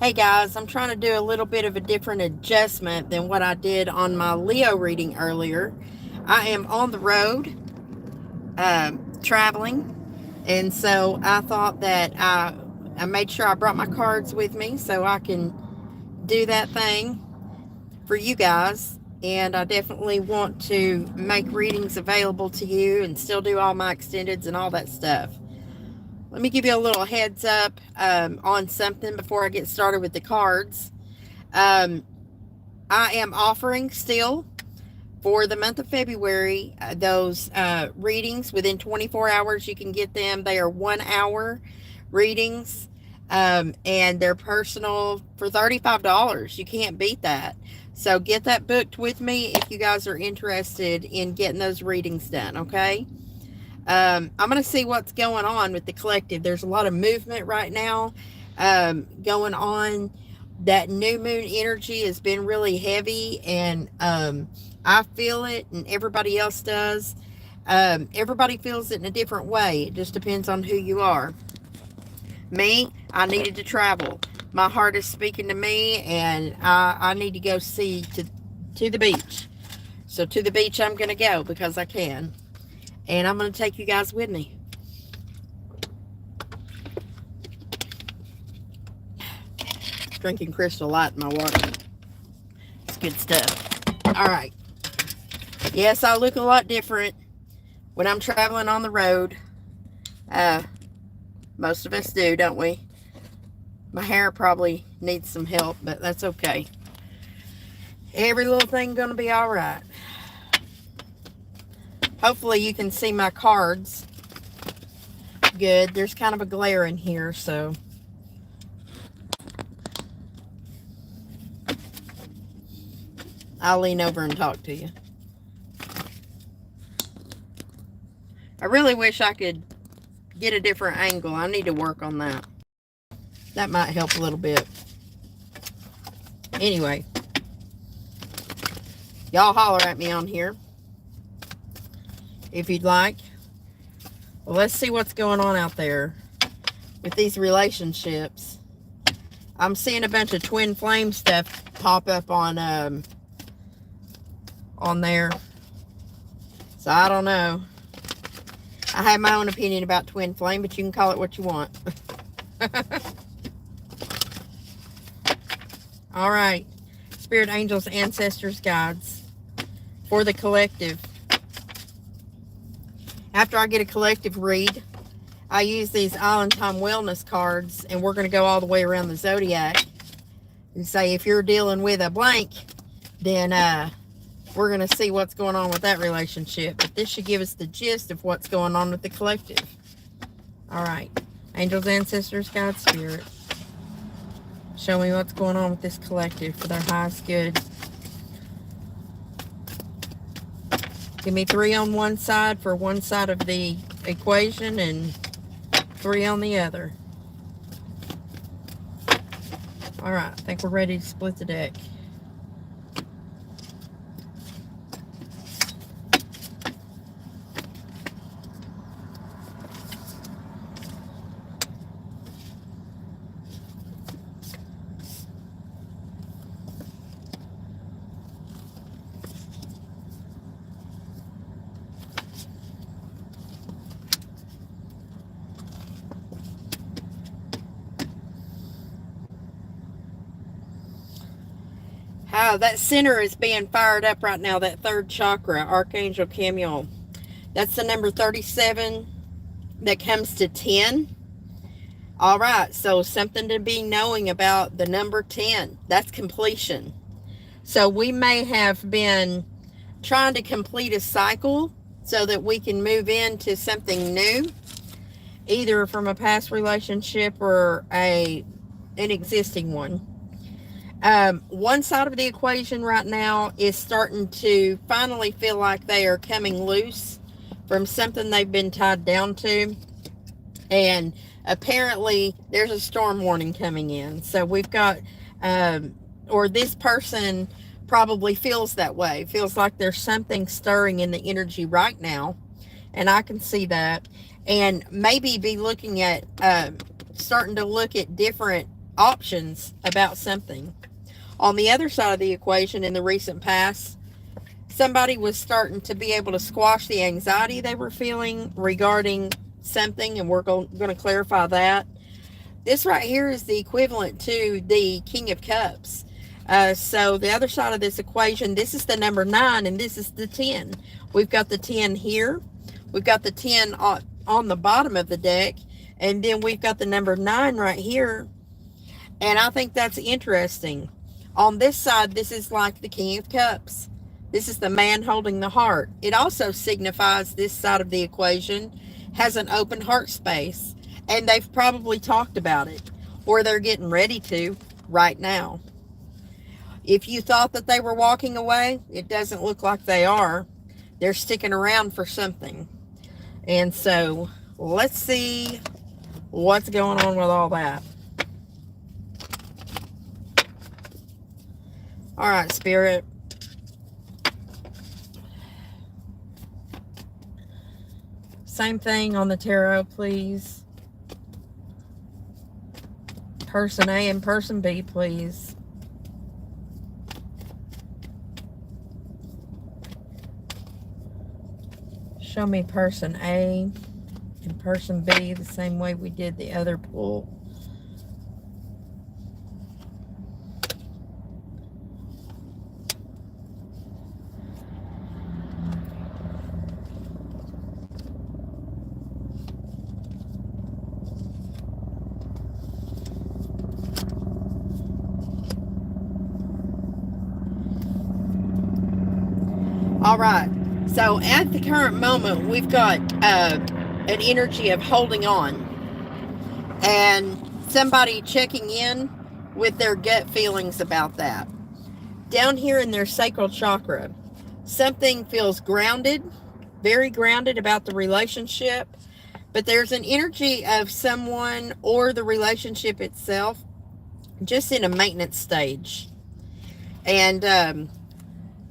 Hey guys, I'm trying to do a little bit of a different adjustment than what I did on my Leo reading earlier. I am on the road, traveling, and so I thought that I made sure I brought my cards with me so I can do that thing for you guys. And I definitely want to make readings available to you and still do all my extendeds and all that stuff. Let me give you a little heads up on something before I get started with the cards. Um, I am offering still for the month of February those readings within 24 hours. You can get them. They are 1 hour readings, and they're personal for $35. You can't beat that. So get that booked with me if you guys are interested in getting those readings done, okay? I'm going to see what's going on with the collective. There's a lot of movement right now going on. That new moon energy has been really heavy, and I feel it, and everybody else does. Everybody feels it in a different way. It just depends on who you are. Me, I needed to travel. My heart is speaking to me, and I need to go to the beach. So to the beach I'm going to go because I can. And I'm going to take you guys with me. Drinking Crystal Light in my water. It's good stuff. All right. Yes, I look a lot different when I'm traveling on the road. Most of us do, don't we? My hair probably needs some help, but that's okay. Every little thing going to be all right. Hopefully you can see my cards good. There's kind of a glare in here, so I'll lean over and talk to you. I really wish I could get a different angle. I need to work on that. That might help a little bit. Anyway, y'all holler at me on here if you'd like. Well, let's see what's going on out there with these relationships. I'm seeing a bunch of twin flame stuff pop up on there. So I don't know. I have my own opinion about twin flame, but you can call it what you want. All right. Spirit, angels, ancestors, guides for the collective. After I get a collective read, I use these Island Time Wellness cards, and we're going to go all the way around the zodiac and say if you're dealing with a blank, then we're going to see what's going on with that relationship. But this should give us the gist of what's going on with the collective. All right. Angels, ancestors, God, spirit. Show me what's going on with this collective for their highest good. Give me 3 on one side for one side of the equation and 3 on the other. All right, I think we're ready to split the deck. That center is being fired up right now, that third chakra, Archangel Chamuel. That's the number 37 that comes to 10. All right, so something to be knowing about the number 10. That's completion. So we may have been trying to complete a cycle so that we can move into something new, either from a past relationship or an existing one. One side of the equation right now is starting to finally feel like they are coming loose from something they've been tied down to. And apparently there's a storm warning coming in. So we've got, or this person probably feels that way, feels like there's something stirring in the energy right now. And I can see that. And maybe be looking at, starting to look at different options about something. On the other side of the equation, in the recent past, somebody was starting to be able to squash the anxiety they were feeling regarding something, and we're going to clarify that. This right here is the equivalent to the King of Cups. So the other side of this equation, this is the number 9, and this is the 10. We've got the 10 here. We've got the 10 on the bottom of the deck, and then we've got the number 9 right here. And I think that's interesting. On this side, this is like the King of Cups. This is the man holding the heart. It also signifies this side of the equation has an open heart space. And they've probably talked about it, or they're getting ready to right now. If you thought that they were walking away, it doesn't look like they are. They're sticking around for something. And so let's see what's going on with all that. All right, Spirit. Same thing on the tarot, please. Person A and person B, please. Show me person A and person B the same way we did the other pull. All right, so at the current moment, we've got an energy of holding on and somebody checking in with their gut feelings about that. Down here in their sacral chakra, something feels grounded, very grounded about the relationship, but there's an energy of someone or the relationship itself just in a maintenance stage. And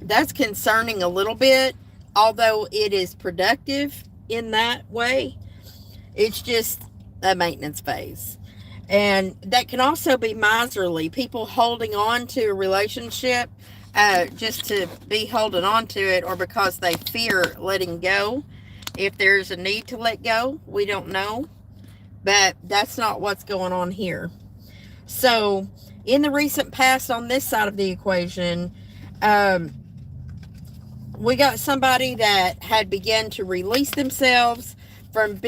that's concerning a little bit, although it is productive in that way. It's just a maintenance phase. And that can also be miserly. People holding on to a relationship just to be holding on to it, or because they fear letting go. If there's a need to let go, we don't know. But that's not what's going on here. So in the recent past on this side of the equation, we got somebody that had begun to release themselves from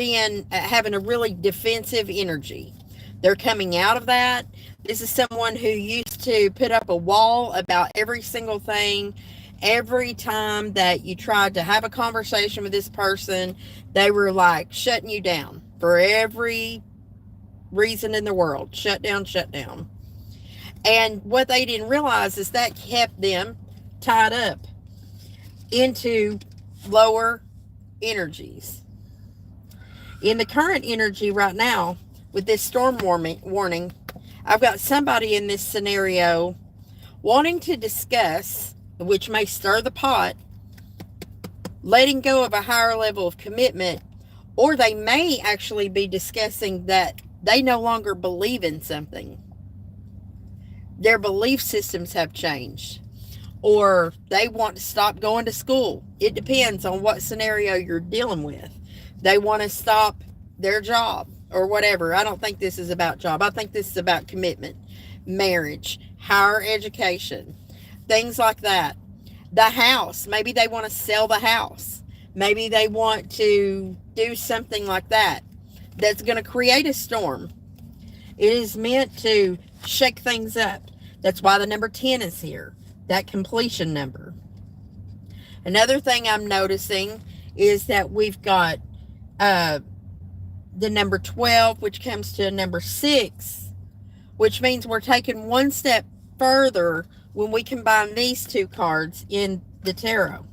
having a really defensive energy. They're coming out of that. This is someone who used to put up a wall about every single thing. Every time that you tried to have a conversation with this person, they were like shutting you down for every reason in the world. Shut down, shut down. And what they didn't realize is that kept them tied up into lower energies. In the current energy right now, with this storm warning, I've got somebody in this scenario wanting to discuss, which may stir the pot, letting go of a higher level of commitment, or they may actually be discussing that they no longer believe in something. Their belief systems have changed, or they want to stop going to school. It depends on what scenario you're dealing with. They want to stop their job or whatever. I don't think this is about job. I think this is about commitment, marriage, higher education, things like that. The house, maybe they want to sell the house. Maybe they want to do something like that that's going to create a storm. It is meant to shake things up. That's why the number 10 is here, that completion number. Another thing I'm noticing is that we've got the number 12, which comes to number 6, which means we're taking one step further when we combine these two cards in the tarot.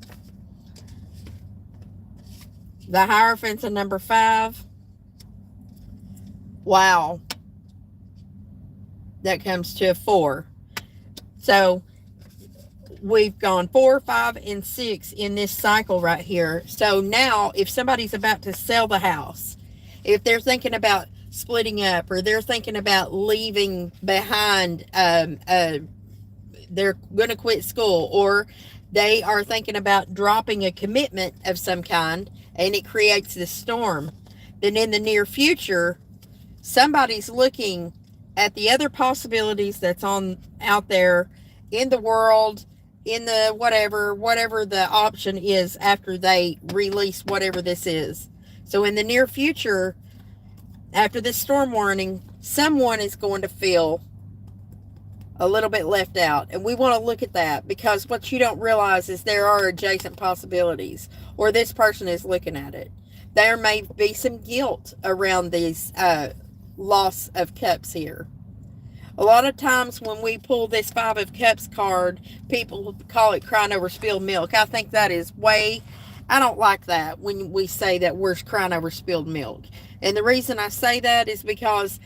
The Hierophant's a number 5. Wow. That comes to a 4. So we've gone 4, 5, and 6 in this cycle right here. So now if somebody's about to sell the house, if they're thinking about splitting up, or they're thinking about leaving behind. They're going to quit school, or they are thinking about dropping a commitment of some kind, and it creates this storm. Then in the near future, somebody's looking at the other possibilities that's on out there in the world, in the whatever the option is after they release whatever this is. So in the near future, after this storm warning, someone is going to feel a little bit left out. And we want to look at that, because what you don't realize is there are adjacent possibilities, or this person is looking at it. There may be some guilt around these loss of cups here. A lot of times when we pull this Five of Cups card, people call it crying over spilled milk. I think that is I don't like that when we say that we're crying over spilled milk. And the reason I say that is because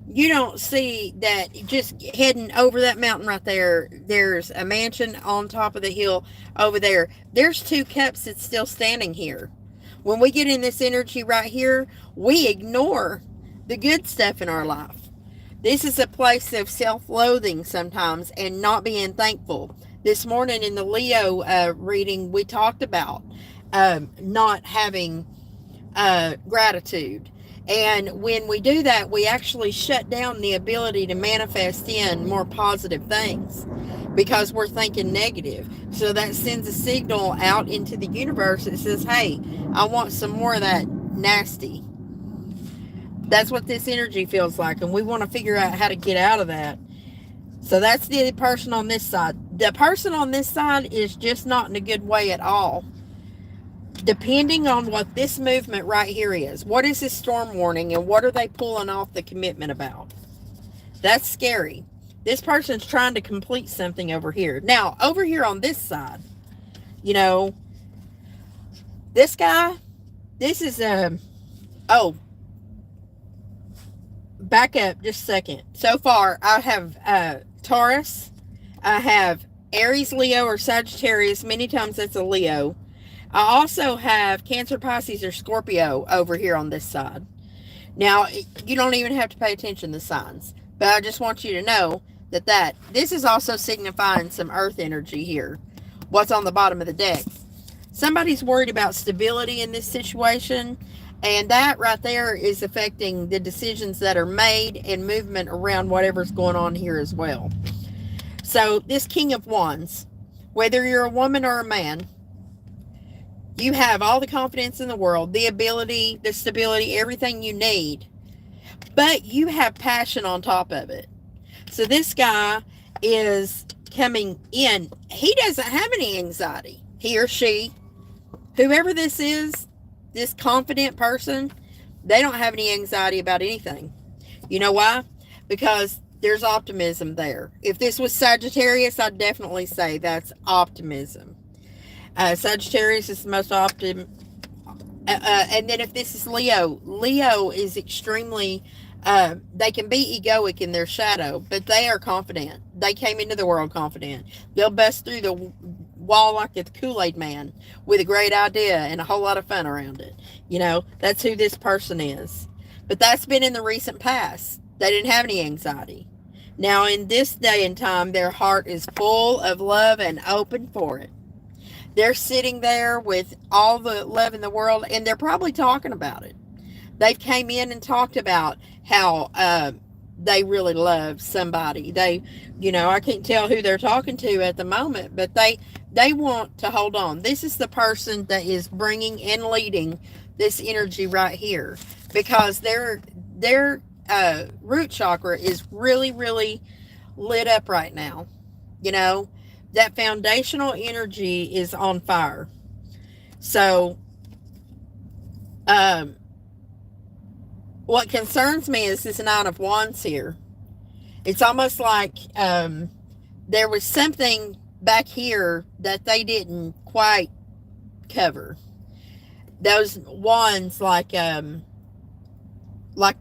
you don't see that just heading over that mountain right there, there's a mansion on top of the hill over there. There's 2 cups that's still standing here. When we get in this energy right here, we ignore the good stuff in our life. This is a place of self-loathing sometimes and not being thankful. This morning in the Leo reading, we talked about not having gratitude. And when we do that, we actually shut down the ability to manifest in more positive things, because we're thinking negative. So that sends a signal out into the universe that says, hey, I want some more of that nasty. That's what this energy feels like, and we want to figure out how to get out of that. So that's the person on this side. The person on this side is just not in a good way at all. Depending on what this movement right here is. What is this storm warning, and what are they pulling off the commitment about? That's scary. This person's trying to complete something over here. Now, over here on this side, this guy, this is, back up just a second. So far, I have Taurus. I have Aries, Leo, or Sagittarius. Many times that's a Leo. I also have Cancer, Pisces, or Scorpio over here on this side. Now, you don't even have to pay attention to the signs, but I just want you to know that this is also signifying some earth energy here. What's on the bottom of the deck? Somebody's worried about stability in this situation, and that right there is affecting the decisions that are made and movement around whatever's going on here as well. So this King of Wands, whether you're a woman or a man, you have all the confidence in the world, the ability, the stability, everything you need. But you have passion on top of it. So this guy is coming in. He doesn't have any anxiety. He or she, whoever this is, this confident person, they don't have any anxiety about anything. You know why? Because there's optimism there. If this was Sagittarius, I'd definitely say that's optimism. Sagittarius is the most and then if this is Leo, Leo is extremely, they can be egoic in their shadow, but they are confident. They came into the world confident. They'll bust through the wall like a Kool-Aid man with a great idea and a whole lot of fun around it. That's who this person is. But that's been in the recent past. They didn't have any anxiety. Now in this day and time, their heart is full of love and open for it. They're sitting there with all the love in the world, and they're probably talking about it. They've came in and talked about how they really love somebody. I can't tell who they're talking to at the moment, but they want to hold on. This is the person that is bringing and leading this energy right here, because their root chakra is really, really lit up right now. That foundational energy is on fire. So, what concerns me is this Nine of Wands here. It's almost like there was something back here that they didn't quite cover. Those wands, like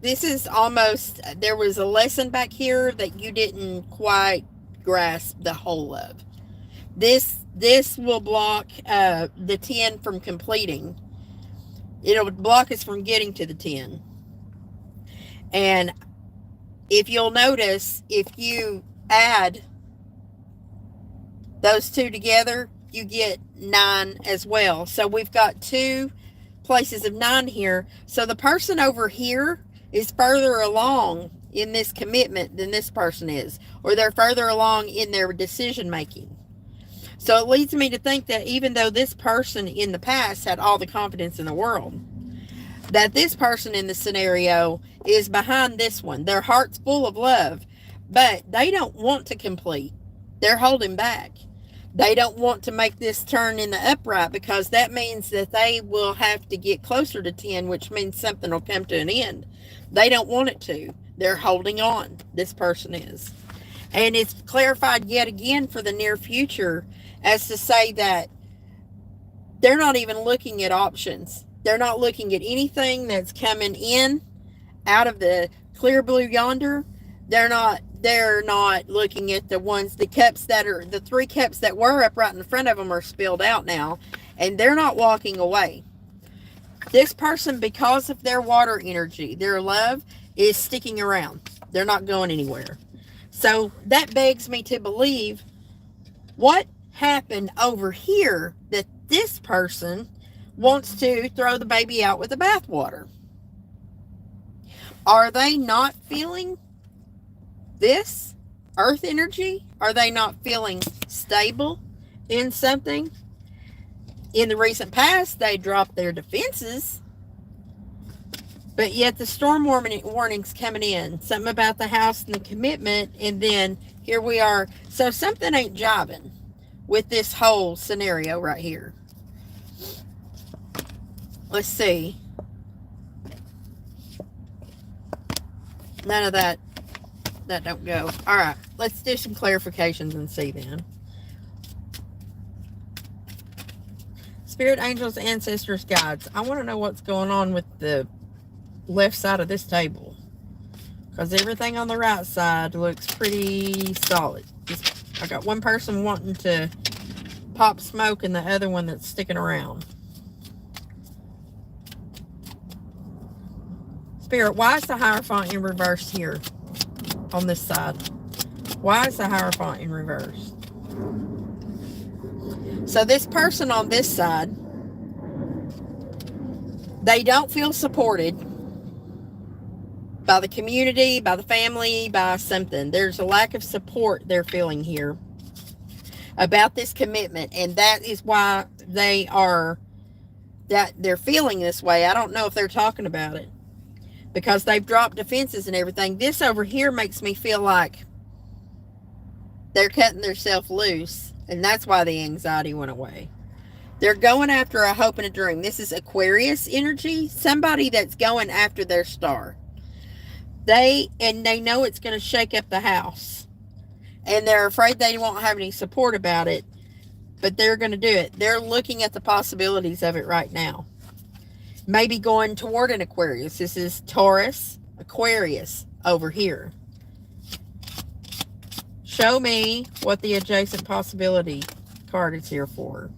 this is almost, there was a lesson back here that you didn't quite grasp the whole of. This will block the 10 from completing. It'll block us from getting to the 10. And if you'll notice, if you add those two together, you get 9 as well. So we've got 2 places of 9 here. So the person over here is further along in this commitment than this person is, or they're further along in their decision making. So it leads me to think that even though this person in the past had all the confidence in the world, that this person in the scenario is behind this one. Their heart's full of love, but they don't want to complete. They're holding back. They don't want to make this turn in the upright, because that means that they will have to get closer to 10, which means something will come to an end. They don't want it to. They're holding on. This person is. And it's clarified yet again for the near future as to say that they're not even looking at options. They're not looking at anything that's coming in out of the clear blue yonder. They're not looking at the ones, the cups that are, the 3 cups that were up right in front of them are spilled out now, and they're not walking away. This person, because of their water energy, their love, is sticking around. They're not going anywhere. So that begs me to believe, what happened over here that this person wants to throw the baby out with the bathwater? Are they not feeling this earth energy? Are they not feeling stable in something? In the recent past, they dropped their defenses, but yet the storm warning's coming in. Something about the house and the commitment, and then here we are. So something ain't jiving with this whole scenario right here. Let's see. None of that don't go. All right, let's do some clarifications and see then. Spirit, angels, ancestors, guides. I want to know what's going on with the left side of this table, because everything on the right side looks pretty solid. I got one person wanting to pop smoke and the other one that's sticking around. Spirit, why is the Hierophant in reverse here on this side? Why is the Hierophant in reverse? So this person on this side, they don't feel supported by the community, by the family, by something. There's a lack of support they're feeling here about this commitment, and that is why they're feeling this way. I don't know if they're talking about it, because they've dropped defenses and everything. This over here makes me feel like they're cutting themselves loose, and that's why the anxiety went away. They're going after a hope and a dream. This is Aquarius energy, somebody that's going after their star. They know it's going to shake up the house, and they're afraid they won't have any support about it, but they're going to do it. They're looking at the possibilities of it right now. Maybe going toward an Aquarius. This is Taurus, Aquarius over here. Show me what the adjacent possibility card is here for.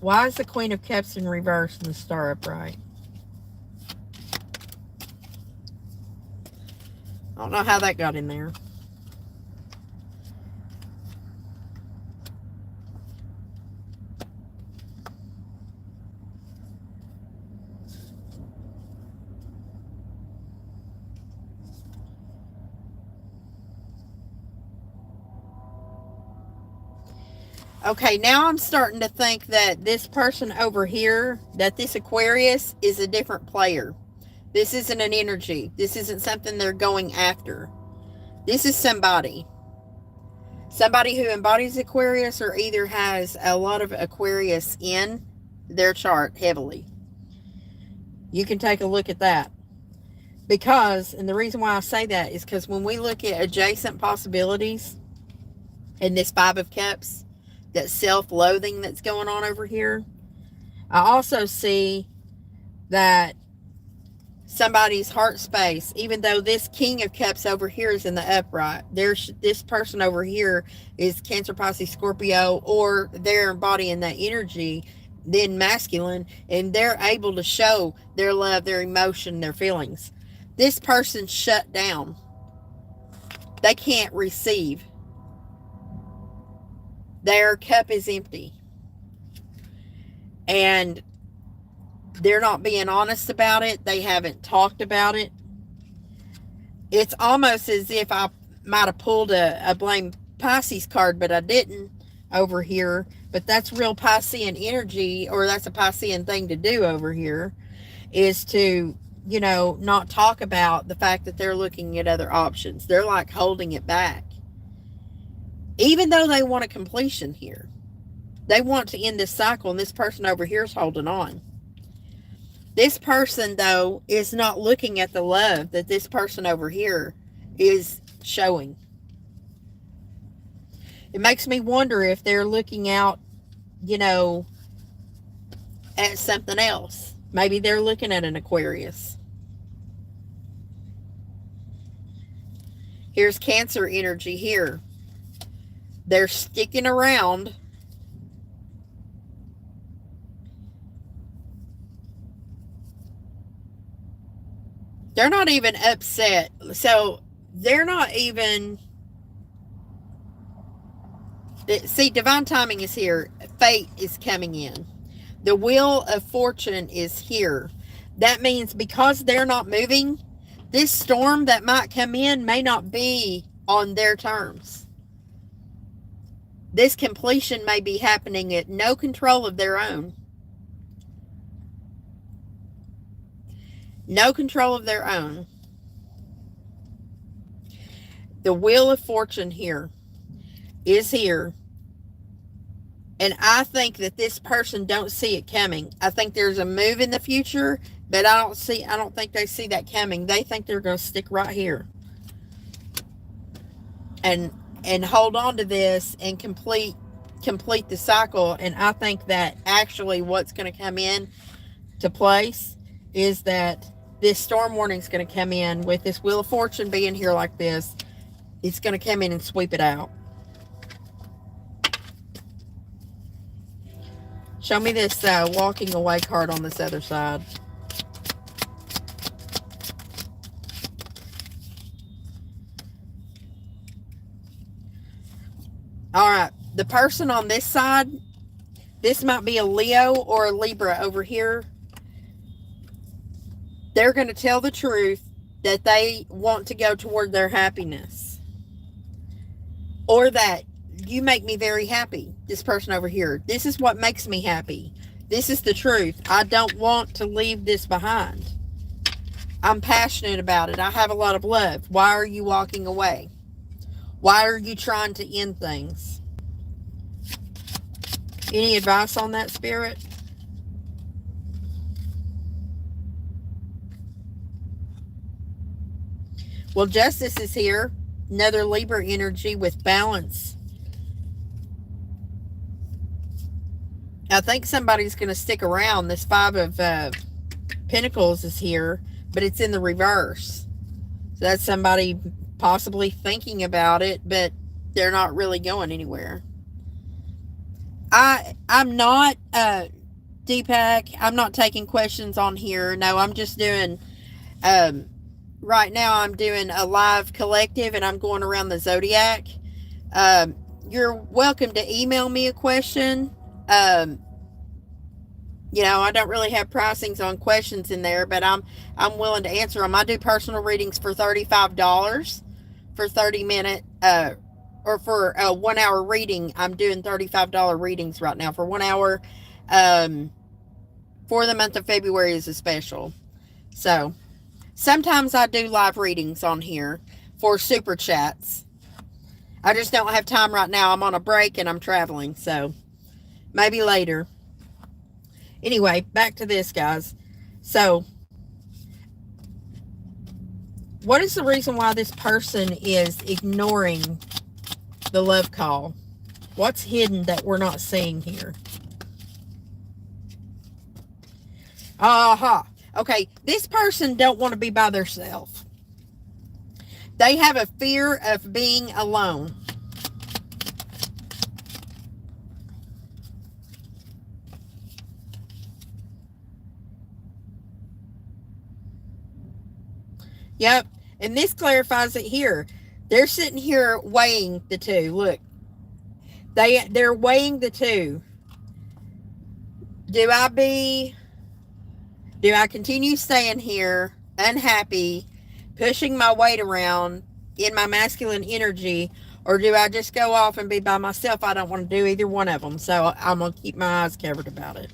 Why is the Queen of Cups in reverse and the Star upright? I don't know how that got in there. Okay, now I'm starting to think that this person over here, that this Aquarius is a different player. This isn't an energy. This isn't something they're going after. This is somebody. Somebody who embodies Aquarius, or either has a lot of Aquarius in their chart heavily. You can take a look at that. Because, and the reason why I say that is because when we look at adjacent possibilities in this Five of Cups, that self-loathing that's going on over here, I also see that somebody's heart space, even though this King of Cups over here is in the upright. There's this person over here is Cancer, Pisces, Scorpio, or they're embodying that energy, then masculine, and they're able to show their love, their emotion, their feelings. This person shut down. They can't receive. Their cup is empty. And they're not being honest about it. They haven't talked about it. It's almost as if I might have pulled a blame Pisces card, but I didn't over here. But that's real Piscean energy, or that's a Piscean thing to do over here, is to, you know, not talk about the fact that they're looking at other options. They're like holding it back. Even though they want a completion here. They want to end this cycle, and this person over here is holding on. This person, though, is not looking at the love that this person over here is showing. It makes me wonder if they're looking out, you know, at something else. Maybe they're looking at an Aquarius. Here's Cancer energy here. They're sticking around. They're not even upset. So they're not even... See, divine timing is here. Fate is coming in. The wheel of fortune is here. That means because they're not moving, this storm that might come in may not be on their terms. This completion may be happening at no control of their own. No control of their own. The wheel of fortune here is here. And I think that this person don't see it coming. I think there's a move in the future, but I don't think they see that coming. They think they're going to stick right here. And hold on to this and complete the cycle. And I think that actually what's going to come in to place is that this storm warning is going to come in with this wheel of fortune being here like this. It's going to come in and sweep it out. Show me this walking away card on this other side. All right. The person on this side, this might be a Leo or a Libra over here. They're going to tell the truth that they want to go toward their happiness. Or that you make me very happy. This person over here. This is what makes me happy. This is the truth. I don't want to leave this behind. I'm passionate about it. I have a lot of love. Why are you walking away? Why are you trying to end things? Any advice on that, Spirit? Well, Justice is here. Another Libra energy with balance. I think somebody's going to stick around. This Five of Pentacles is here, but it's in the reverse. So that's somebody possibly thinking about it, but they're not really going anywhere. I'm not, Deepak, I'm not taking questions on here. No, I'm just doing, right now I'm doing a live collective and I'm going around the zodiac. You're welcome to email me a question. You know, I don't really have pricings on questions in there, but I'm willing to answer them. I do personal readings for $35 for 30-minute, or for a 1 hour reading. I'm doing $35 readings right now for 1 hour. For the month of February is a special. So sometimes I do live readings on here for super chats. I just don't have time right now. I'm on a break and I'm traveling, so maybe later. Anyway, back to this, guys. So, what is the reason why this person is ignoring the love call? What's hidden that we're not seeing here? Aha. Okay, This person don't want to be by themselves. They have a fear of being alone. Yep. And this clarifies it here. They're sitting here weighing the two. Look. They're weighing the two. Do I continue staying here unhappy, pushing my weight around in my masculine energy, or do I just go off and be by myself? I don't want to do either one of them, so I'm going to keep my eyes covered about it.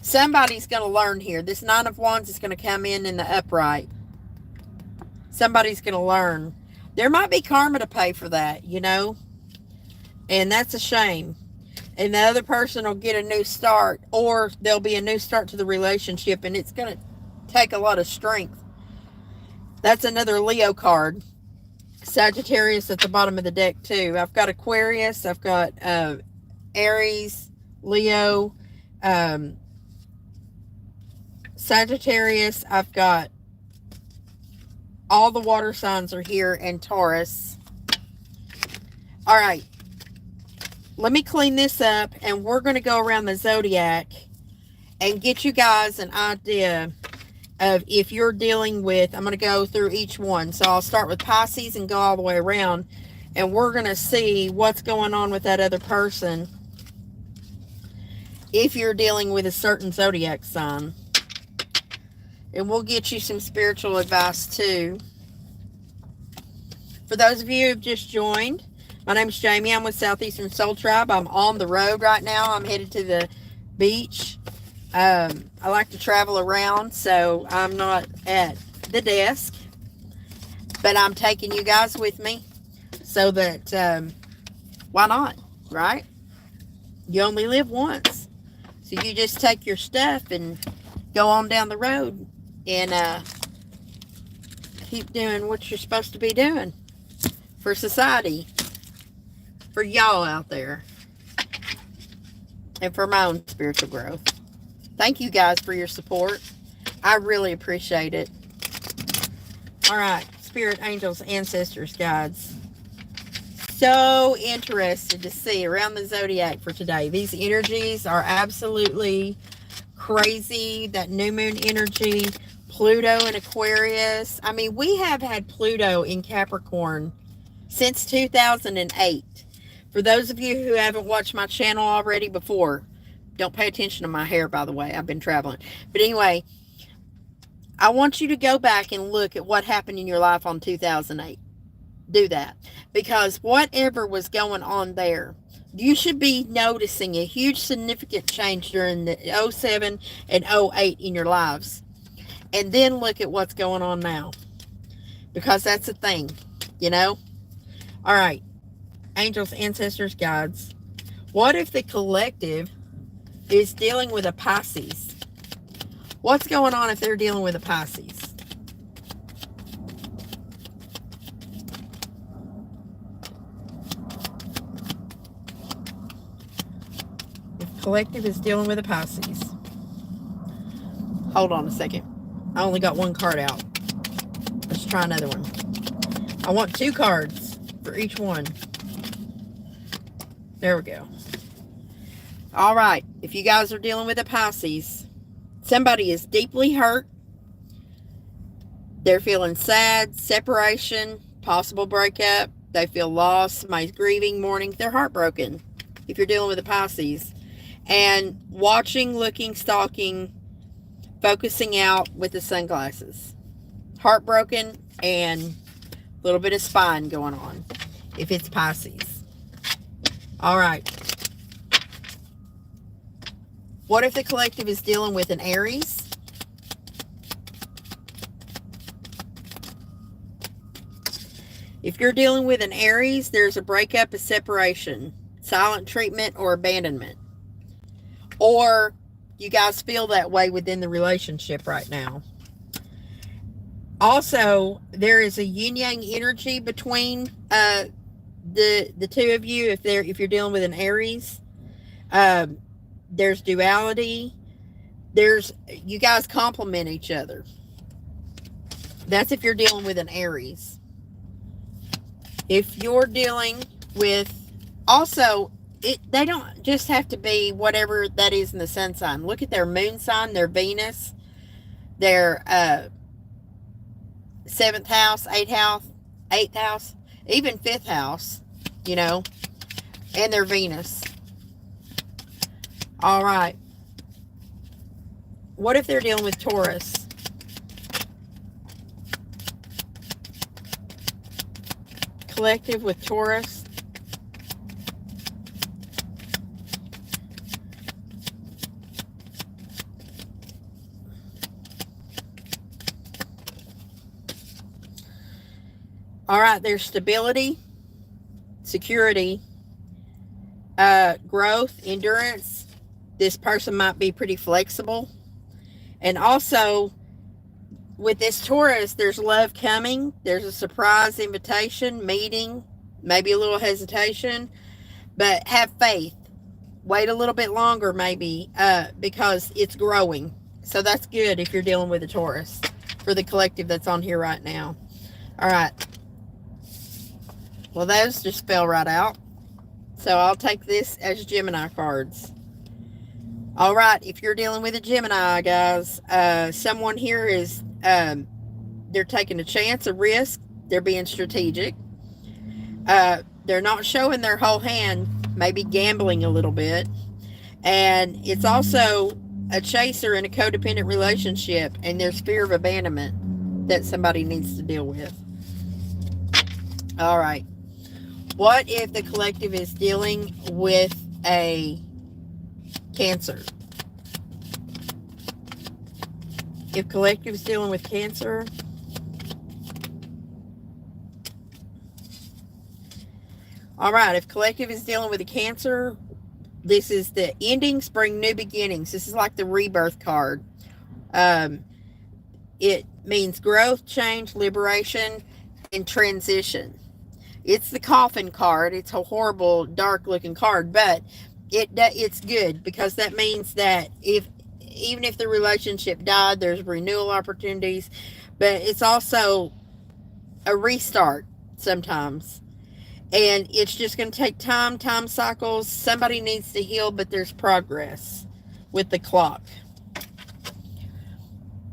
Somebody's going to learn here. This Nine of Wands is going to come in the upright. Somebody's going to learn. There might be karma to pay for that, you know, and that's a shame. And the other person will get a new start, or there'll be a new start to the relationship, and it's going to take a lot of strength. That's another Leo card. Sagittarius at the bottom of the deck too. I've got Aquarius, I've got Aries, Leo, Sagittarius, I've got all the water signs are here, and Taurus. All right. Let me clean this up, and we're going to go around the zodiac and get you guys an idea of if you're dealing with, I'm going to go through each one. So I'll start with Pisces and go all the way around, and we're going to see what's going on with that other person if you're dealing with a certain zodiac sign. And we'll get you some spiritual advice too. For those of you who've just joined, my name's Jamie. I'm with Southeastern Soul Tribe. I'm on the road right now. I'm headed to the beach. I like to travel around, so I'm not at the desk. But I'm taking you guys with me so that, why not, right? You only live once. So you just take your stuff and go on down the road and keep doing what you're supposed to be doing for society, for y'all out there, and for my own spiritual growth. Thank you guys for your support. I really appreciate it. All right, spirit, angels, ancestors, guides. So interested to see around the zodiac for today. These energies are absolutely crazy. That new moon energy, Pluto in Aquarius. I mean, we have had Pluto in Capricorn since 2008. For those of you who haven't watched my channel already before, don't pay attention to my hair, by the way. I've been traveling. But anyway, I want you to go back and look at what happened in your life on 2008. Do that. Because whatever was going on there, you should be noticing a huge significant change during the 07 and 08 in your lives. And then look at what's going on now. Because that's a thing, you know? All right. Angels, ancestors, guides. What if the collective is dealing with a Pisces? What's going on if they're dealing with a Pisces? If collective is dealing with a Pisces. Hold on a second. I only got one card out. Let's try another one. I want 2 cards for each one. There we go. All right. If you guys are dealing with a Pisces, somebody is deeply hurt. They're feeling sad, separation, possible breakup. They feel lost. Somebody's grieving, mourning. They're heartbroken if you're dealing with a Pisces. And watching, looking, stalking, focusing out with the sunglasses. Heartbroken and a little bit of spine going on if it's Pisces. All right. What if the collective is dealing with an Aries? If you're dealing with an Aries, there's a breakup, a separation, silent treatment, or abandonment. Or you guys feel that way within the relationship right now. Also, there is a yin-yang energy between the two of you if you're dealing with an Aries. There's duality. You guys complement each other. That's if you're dealing with an Aries. If you're dealing with, also, they don't just have to be whatever that is in the sun sign. Look at their moon sign, their Venus, their 7th house, 8th house, even 5th house, you know, and their Venus. All right. What if they're dealing with Taurus? Collective with Taurus. All right, there's stability, security, growth, endurance. This person might be pretty flexible. And also, with this Taurus, there's love coming. There's a surprise invitation, meeting, maybe a little hesitation, but have faith. Wait a little bit longer, maybe, because it's growing. So that's good if you're dealing with a Taurus for the collective that's on here right now. All right. Well, those just fell right out. So I'll take this as Gemini cards. All right. If you're dealing with a Gemini, guys, someone here is, they're taking a chance, a risk. They're being strategic. They're not showing their whole hand, maybe gambling a little bit. And it's also a chaser in a codependent relationship, and there's fear of abandonment that somebody needs to deal with. All right. What if the collective is dealing with a Cancer? If collective is dealing with Cancer, all right, if collective is dealing with a Cancer, this is the ending, spring, new beginnings. This is like the rebirth card. It means growth, change, liberation, and transition. It's the coffin card. It's a horrible, dark-looking card, but it's good because that means that even if the relationship died, there's renewal opportunities, but it's also a restart sometimes. And it's just going to take time cycles. Somebody needs to heal, but there's progress with the clock.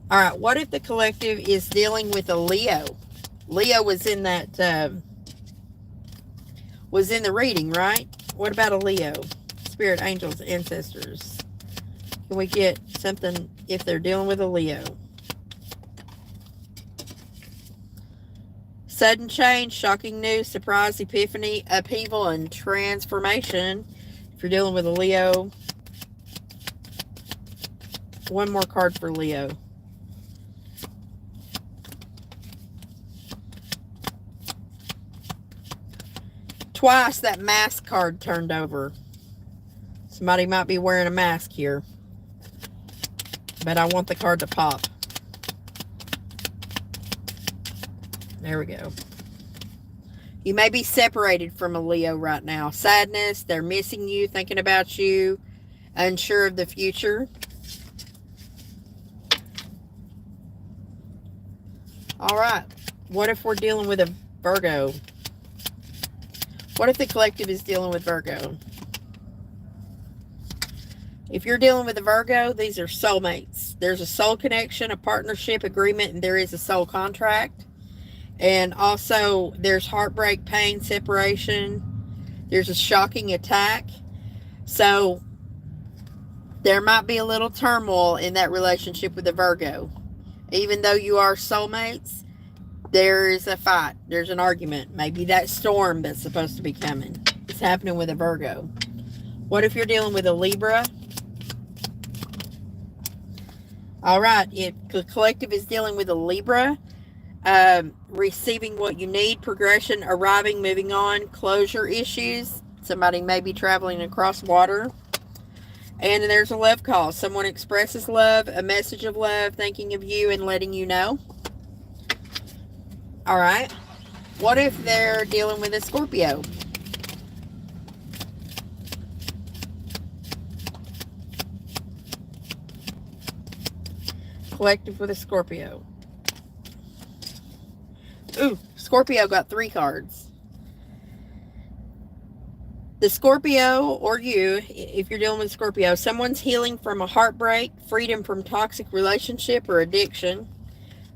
All right, what if the collective is dealing with a Leo? Leo was in that, was in the reading, right? What about a Leo? Spirit, angels, ancestors. Can we get something if they're dealing with a Leo? Sudden change, shocking news, surprise, epiphany, upheaval, and transformation. If you're dealing with a Leo. One more card for Leo. Twice that mask card turned over. Somebody might be wearing a mask here. But I want the card to pop. There we go. You may be separated from a Leo right now. Sadness, they're missing you, thinking about you, unsure of the future. All right. What if we're dealing with a Virgo? What if the collective is dealing with Virgo? If you're dealing with a Virgo, these are soulmates. There's a soul connection, a partnership agreement, and there is a soul contract. And also, there's heartbreak, pain, separation. There's a shocking attack. So, there might be a little turmoil in that relationship with a Virgo. Even though you are soulmates, there is a fight. There's an argument. Maybe that storm that's supposed to be coming is happening with a Virgo. What if you're dealing with a Libra? All right. If the collective is dealing with a Libra, receiving what you need, progression, arriving, moving on, closure issues. Somebody may be traveling across water. And there's a love call. Someone expresses love, a message of love, thinking of you and letting you know. All right. What if they're dealing with a Scorpio? collective with a Scorpio. Ooh, Scorpio got 3 cards. The Scorpio, or you, if you're dealing with Scorpio, someone's healing from a heartbreak, freedom from toxic relationship or addiction.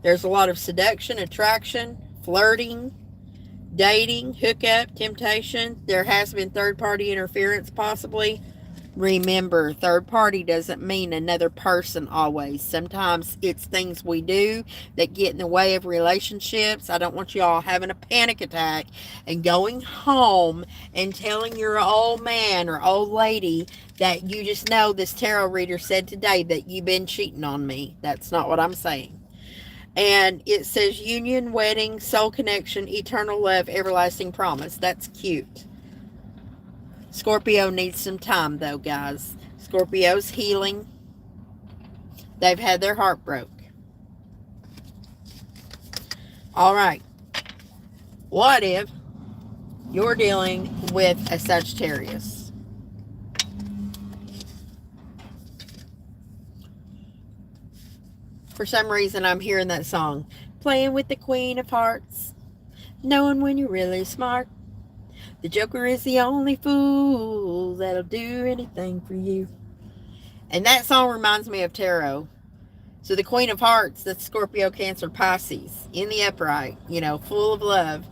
There's a lot of seduction, attraction, flirting, dating, hookup, temptation. There has been third-party interference possibly. Remember, third party doesn't mean another person always. Sometimes it's things we do that get in the way of relationships. I don't want y'all having a panic attack and going home and telling your old man or old lady that you just know this tarot reader said today that you've been cheating on me. That's not what I'm saying. And it says union, wedding, soul connection, eternal love, everlasting promise. That's cute. Scorpio needs some time, though, guys. Scorpio's healing. They've had their heart broke. All right. What if you're dealing with a Sagittarius? For some reason, I'm hearing that song. Playing with the Queen of Hearts. Knowing when you're really smart. The Joker is the only fool that'll do anything for you. And that song reminds me of tarot. So the Queen of Hearts, that's Scorpio, Cancer, Pisces, in the upright, you know, full of love.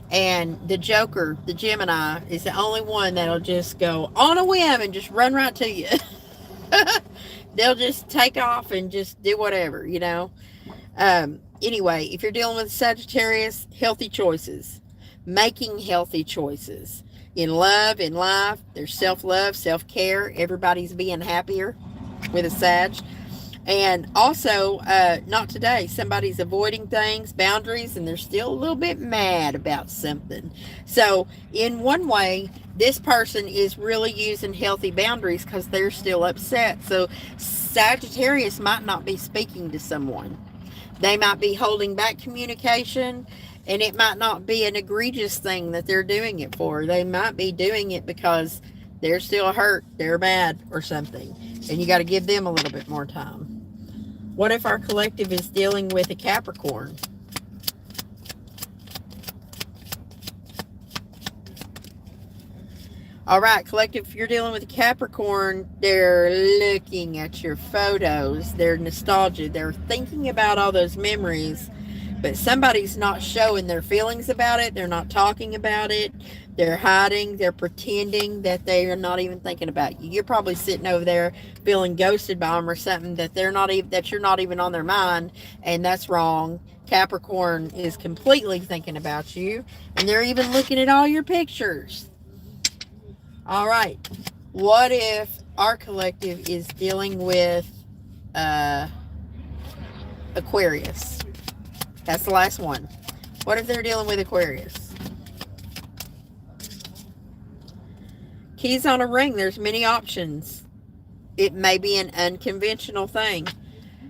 And the Joker, the Gemini, is the only one that'll just go on a whim and just run right to you. They'll just take off and just do whatever, you know. Anyway, if you're dealing with Sagittarius, healthy choices. Making healthy choices in love, in life. There's self-love, self-care. Everybody's being happier with a Sag. And also, not today, somebody's avoiding things, boundaries, and they're still a little bit mad about something. So in one way, this person is really using healthy boundaries because they're still upset. So Sagittarius might not be speaking to someone. They might be holding back communication. And it might not be an egregious thing that they're doing it for. They might be doing it because they're still hurt, they're mad, or something. And you got to give them a little bit more time. What if our collective is dealing with a Capricorn? All right, collective, if you're dealing with a Capricorn, they're looking at your photos. They're nostalgia. They're thinking about all those memories. But somebody's not showing their feelings about it. They're not talking about it. They're hiding. They're pretending that they are not even thinking about you. You're probably sitting over there feeling ghosted by them or something that they're not even, that you're not even on their mind, and that's wrong. Capricorn is completely thinking about you, and they're even looking at all your pictures. All right. What if our collective is dealing with Aquarius? That's the last one. What if they're dealing with Aquarius? Keys on a ring. There's many options. It may be an unconventional thing.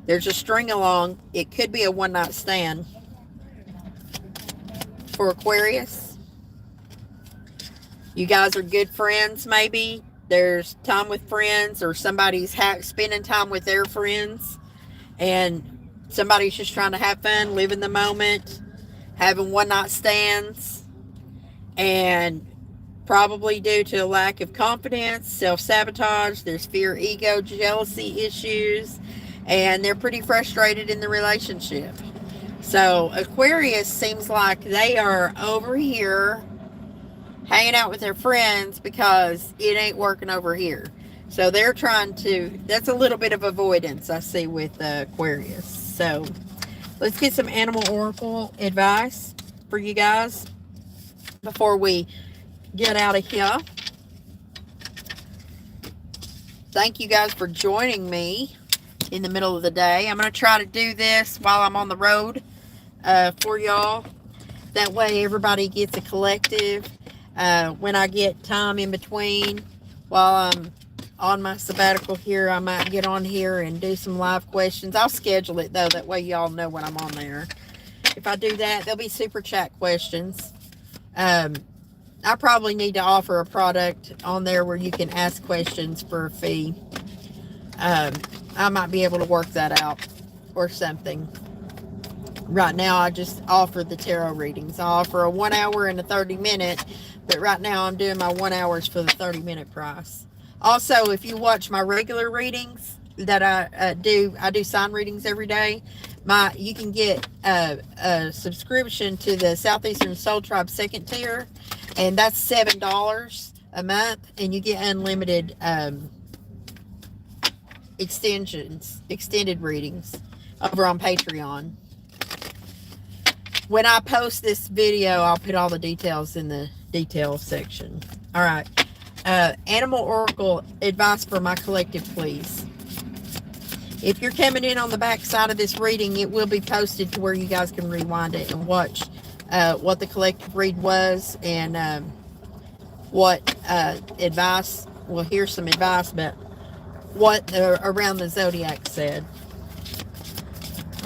There's a string along. It could be a one-night stand. For Aquarius, you guys are good friends maybe. There's time with friends, or somebody's spending time with their friends. And somebody's just trying to have fun, live in the moment, having one-night stands, and probably due to a lack of confidence, self-sabotage, there's fear, ego, jealousy issues, and they're pretty frustrated in the relationship. So Aquarius seems like they are over here hanging out with their friends because it ain't working over here. So they're trying to, that's a little bit of avoidance I see with Aquarius. So let's get some animal oracle advice for you guys before we get out of here. Thank you guys for joining me in the middle of the day. I'm going to try to do this while I'm on the road for y'all. That way everybody gets a collective. When I get time in between while I'm on my sabbatical here, I might get on here and do some live questions. I'll schedule it though, that way y'all know when I'm on there. If I do that, there'll be super chat questions. I probably need to offer a product on there where you can ask questions for a fee. I might be able to work that out. or something. Right now, I just offer the tarot readings. I offer a 1 hour and a 30-minute, but right now I'm doing my 1 hours for the 30-minute price. Also, if you watch my regular readings that I do sign readings every day. You can get a subscription to the Southeastern Soul Tribe second tier, and that's $7 a month, and you get unlimited extended readings over on Patreon. When I post this video, I'll put all the details in the details section. All right. Animal Oracle advice for my collective, please. If you're coming in on the back side of this reading, it will be posted to where you guys can rewind it and watch what the collective read was and what advice. Well, here's some advice, but what around the zodiac said.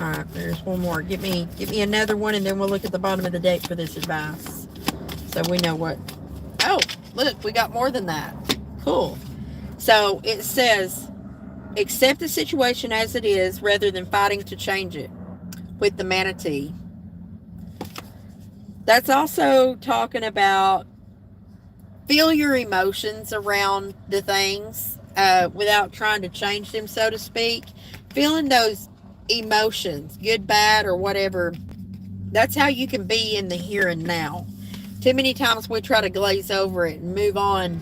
All right, there's one more. Get me another one, and then we'll look at the bottom of the deck for this advice, so we know what. Oh, look, we got more than that. Cool. So it says, accept the situation as it is rather than fighting to change it. With the manatee. That's also talking about feel your emotions around the things without trying to change them, so to speak. Feeling those emotions, good, bad, or whatever. That's how you can be in the here and now. Too many times we try to glaze over it and move on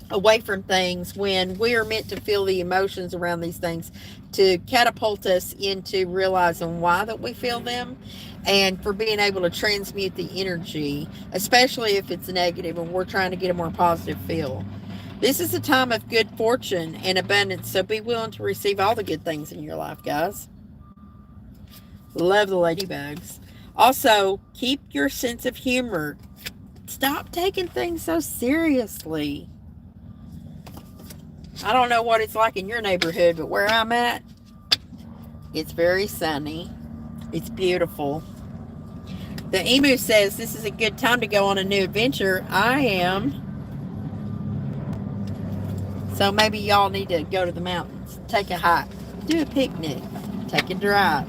away from things when we are meant to feel the emotions around these things to catapult us into realizing why that we feel them, and for being able to transmute the energy, especially if it's negative and we're trying to get a more positive feel. This is a time of good fortune and abundance, so be willing to receive all the good things in your life, guys. Love the ladybugs. Also, keep your sense of humor. Stop taking things so seriously. I don't know what it's like in your neighborhood, but where I'm at, it's very sunny. It's beautiful. The emu says this is a good time to go on a new adventure. I am. So maybe y'all need to go to the mountains, take a hike, do a picnic, take a drive,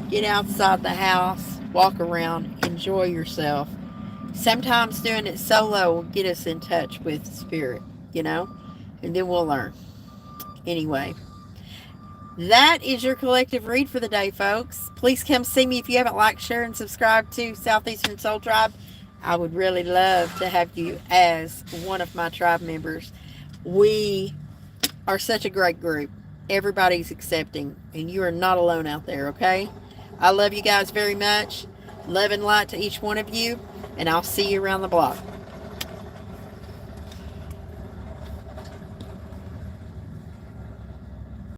get outside the house, walk around, enjoy yourself. Sometimes doing it solo will get us in touch with spirit, and then we'll learn. Anyway, that is your collective read for the day, folks. Please come see me if you haven't liked, share, and subscribed to Southeastern Soul Tribe. I would really love to have you as one of my tribe members. We are such a great group. Everybody's accepting, and you are not alone out there, okay? I love you guys very much. Love and light to each one of you, and I'll see you around the block.